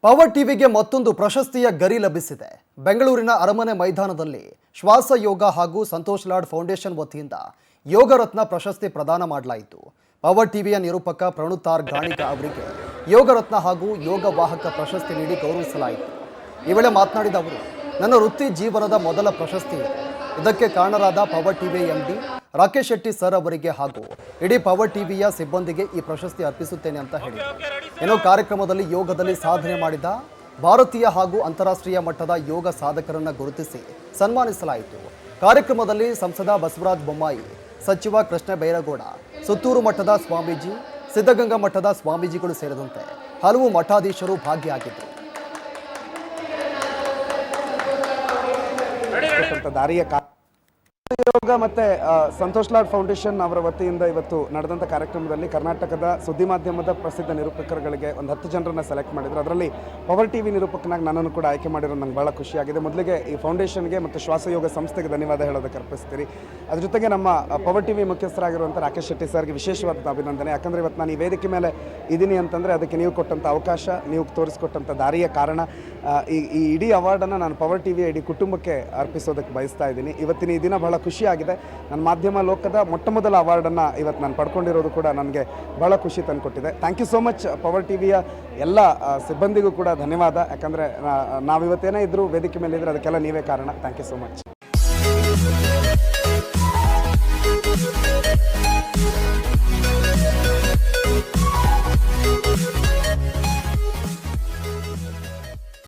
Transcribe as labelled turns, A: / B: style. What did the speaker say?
A: Power ಟಿವಿಗೆ ಮತ್ತೊಂದು ಪ್ರಶಸ್ತಿಯ ಗರಿ ಲಭಿಸಿದೆ. ಬೆಂಗಳೂರಿನ ಅರಮನೆ ಮೈದಾನದಲ್ಲಿ ಶ್ವಾಸ ಯೋಗ ಹಾಗೂ ಸಂತೋಷ್ ಲಾಡ್ ಫೌಂಡೇಶನ್ ವತಿಯಿಂದ ಯೋಗ ರತ್ನ ಪ್ರಶಸ್ತಿ ಪ್ರದಾನ ಮಾಡಲಾಯಿತು. ಪವರ್ ಟಿವಿಯ ನಿರೂಪಕ ಪ್ರಣುತಾರ್ ಗಾಣಿಗ ಅವರಿಗೆ ಯೋಗ ರತ್ನ ಹಾಗೂ ಯೋಗ ವಾಹಕ ಪ್ರಶಸ್ತಿ ನೀಡಿ ಗೌರವಿಸಲಾಯಿತು. ಈ ವೇಳೆ ಮಾತನಾಡಿದ ಅವರು, ನನ್ನ ವೃತ್ತಿ ಜೀವನದ ಮೊದಲ ಪ್ರಶಸ್ತಿ ಇದೆ. ಇದಕ್ಕೆ ಕಾರಣರಾದ power TV MD Rakesh Shetty sir ಅವರಿಗೆ ಹಾಗೂ ಇಡೀ ಪವರ್ ಟಿವಿಯ ಸಿಬ್ಬಂದಿಗೆ ಈ ಪ್ರಶಸ್ತಿ ಅರ್ಪಿಸುತ್ತೇನೆ ಅಂತ ಹೇಳಿದರು. ಕಾರ್ಯಕ್ರಮದಲ್ಲಿ ಯೋಗದಲ್ಲಿ ಸಾಧನೆ ಮಾಡಿದ ಭಾರತೀಯ ಹಾಗೂ ಅಂತಾರಾಷ್ಟ್ರೀಯ ಮಟ್ಟದ ಯೋಗ ಸಾಧಕರನ್ನು ಗುರುತಿಸಿ ಸನ್ಮಾನಿಸಲಾಯಿತು. ಕಾರ್ಯಕ್ರಮದಲ್ಲಿ ಸಂಸದ ಬಸವರಾಜ ಬೊಮ್ಮಾಯಿ, ಸಚಿವ ಕೃಷ್ಣ ಬೈರೇಗೌಡ, ಸುತ್ತೂರು ಮಠದ ಸ್ವಾಮೀಜಿ, ಸಿದ್ಧಗಂಗಾ ಮಠದ ಸ್ವಾಮೀಜಿಗಳು ಸೇರಿದಂತೆ ಹಲವು ಮಠಾಧೀಶರು ಭಾಗಿಯಾಗಿದ್ದರು.
B: ಯೋಗ ಮತ್ತು ಸಂತೋಷ್ ಲಾಡ್ ಫೌಂಡೇಶನ್ ಅವರ ವತಿಯಿಂದ ಇವತ್ತು ನಡೆದಂಥ ಕಾರ್ಯಕ್ರಮದಲ್ಲಿ ಕರ್ನಾಟಕದ ಸುದ್ದಿ ಮಾಧ್ಯಮದ ಪ್ರಸಿದ್ಧ ನಿರೂಪಕರುಗಳಿಗೆ ಒಂದು 10 ಜನರನ್ನು ಸೆಲೆಕ್ಟ್ ಮಾಡಿದ್ರು. ಅದರಲ್ಲಿ ಪವರ್ ಟಿವಿ ನಿರೂಪಕನಾಗಿ ನನ್ನನ್ನು ಕೂಡ ಆಯ್ಕೆ ಮಾಡಿರೋದು ನಂಗೆ ಭಾಳ ಖುಷಿಯಾಗಿದೆ. ಮೊದಲಿಗೆ ಈ ಫೌಂಡೇಶನ್ಗೆ ಮತ್ತು ಶ್ವಾಸಯೋಗ ಸಂಸ್ಥೆಗೆ ಧನ್ಯವಾದ ಹೇಳೋದಕ್ಕೆ ಅರ್ಪಿಸ್ತೀರಿ. ಅದ್ರ ಜೊತೆಗೆ ನಮ್ಮ ಪವರ್ ಟಿವಿ ಮುಖ್ಯಸ್ಥರಾಗಿರುವಂಥ ರಾಕೇಶ್ ಶೆಟ್ಟಿ ಸರ್ಗೆ ವಿಶೇಷವಾದ ಅಭಿನಂದನೆ. ಯಾಕಂದರೆ ಇವತ್ತು ನಾನು ಈ ವೇದಿಕೆ ಮೇಲೆ ಇದ್ದೀನಿ ಅಂತಂದರೆ ಅದಕ್ಕೆ ನೀವು ಕೊಟ್ಟಂಥ ಅವಕಾಶ, ನೀವು ತೋರಿಸ್ಕೊಟ್ಟಂಥ ದಾರಿಯ ಕಾರಣ. ಈ ಇಡೀ ಅವಾರ್ಡನ್ನು ನಾನು ಪವರ್ ಟಿವಿಯ ಇಡೀ ಕುಟುಂಬಕ್ಕೆ ಅರ್ಪಿಸೋದಕ್ಕೆ ಬಯಸ್ತಾ ಇದ್ದೀನಿ. ಇವತ್ತಿನ ಈ ದಿನ ಬಹಳ ಖುಷಿಯಾಗಿದೆ. ನನ್ನ ಮಾಧ್ಯಮ ಲೋಕದ ಮೊಟ್ಟಮೊದಲ ಅವಾರ್ಡನ್ನು ಇವತ್ತು ನಾನು ಪಡ್ಕೊಂಡಿರೋದು ಕೂಡ ನನಗೆ ಭಾಳ ಖುಷಿ ತಂದುಕೊಟ್ಟಿದೆ. Thank you so much. Power ಟಿವಿಯ ಎಲ್ಲ ಸಿಬ್ಬಂದಿಗೂ ಕೂಡ ಧನ್ಯವಾದ. ಯಾಕಂದರೆ ನಾವಿವತ್ತೇನೇ ಇದ್ದರೂ ವೇದಿಕೆ ಮೇಲೆ ಇದ್ದರೆ ಅದಕ್ಕೆಲ್ಲ ನೀವೇ ಕಾರಣ. Thank you so much.